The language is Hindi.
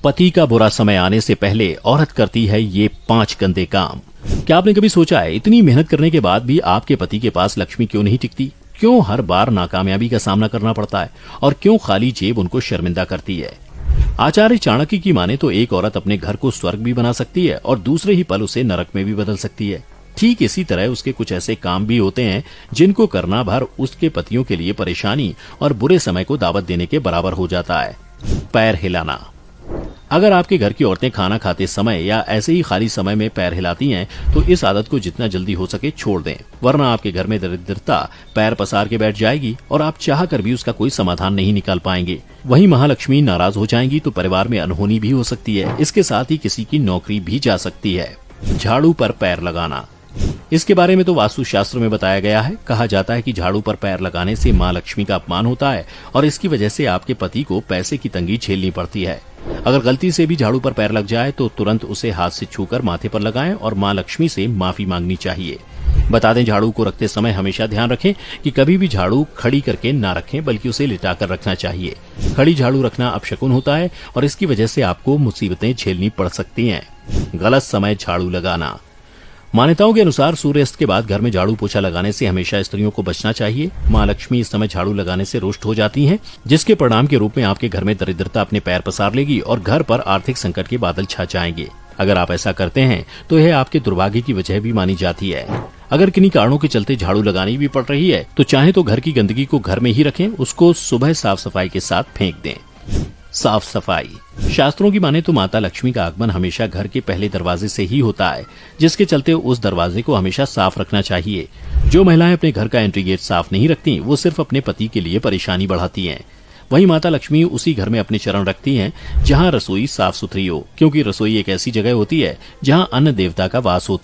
पति का बुरा समय आने से पहले औरत करती है ये 5 गंदे काम। क्या आपने कभी सोचा है इतनी मेहनत करने के बाद भी आपके पति के पास लक्ष्मी क्यों नहीं टिकती? क्यों हर बार नाकामयाबी का सामना करना पड़ता है? और क्यों खाली जेब उनको शर्मिंदा करती है? आचार्य चाणक्य की माने तो एक औरत अपने घर को स्वर्ग भी बना सकती है और दूसरे ही पल उसे नरक में भी बदल सकती है। ठीक इसी तरह उसके कुछ ऐसे काम भी होते हैं जिनको करना भर उसके पतियों के लिए परेशानी और बुरे समय को दावत देने के बराबर हो जाता है। पैर हिलाना। अगर आपके घर की औरतें खाना खाते समय या ऐसे ही खाली समय में पैर हिलाती हैं तो इस आदत को जितना जल्दी हो सके छोड़ दें, वरना आपके घर में दरिद्रता पैर पसार के बैठ जाएगी और आप चाह कर भी उसका कोई समाधान नहीं निकाल पाएंगे। वहीं महालक्ष्मी नाराज हो जाएंगी तो परिवार में अनहोनी भी हो सकती है। इसके साथ ही किसी की नौकरी भी जा सकती है। झाड़ू पर पैर लगाना। इसके बारे में तो वास्तुशास्त्र में बताया गया है। कहा जाता है कि झाड़ू पर पैर लगाने से मां लक्ष्मी का अपमान होता है और इसकी वजह से आपके पति को पैसे की तंगी झेलनी पड़ती है। अगर गलती से भी झाड़ू पर पैर लग जाए तो तुरंत उसे हाथ से छूकर माथे पर लगाएं और मां लक्ष्मी से माफी मांगनी चाहिए। बता दें, झाड़ू को रखते समय हमेशा ध्यान रखें कि कभी भी झाड़ू खड़ी करके ना रखें, बल्कि उसे लिटाकर रखना चाहिए। खड़ी झाड़ू रखना अपशकुन होता है और इसकी वजह से आपको मुसीबतें झेलनी पड़ सकती हैं। गलत समय झाड़ू लगाना। मान्यताओं के अनुसार सूर्यास्त के बाद घर में झाड़ू पोछा लगाने से हमेशा स्त्रियों को बचना चाहिए। मां लक्ष्मी इस समय झाड़ू लगाने से रुष्ट हो जाती हैं, जिसके परिणाम के रूप में आपके घर में दरिद्रता अपने पैर पसार लेगी और घर पर आर्थिक संकट के बादल छा जाएंगे। अगर आप ऐसा करते हैं तो यह आपके दुर्भाग्य की वजह भी मानी जाती है। अगर किन्हीं कारणों के चलते झाड़ू लगानी भी पड़ रही है तो चाहे तो घर की गंदगी को घर में ही रखें, उसको सुबह साफ सफाई के साथ फेंक दें। साफ सफाई। शास्त्रों की माने तो माता लक्ष्मी का आगमन हमेशा घर के पहले दरवाजे से ही होता है, जिसके चलते उस दरवाजे को हमेशा साफ रखना चाहिए। जो महिलाएं अपने घर का एंट्री गेट साफ नहीं रखती वो सिर्फ अपने पति के लिए परेशानी बढ़ाती हैं। वहीं माता लक्ष्मी उसी घर में अपने चरण रखती हैं जहां रसोई साफ सुथरी हो, क्योंकि रसोई एक ऐसी जगह होती है जहां अन्न देवता का वास होता है।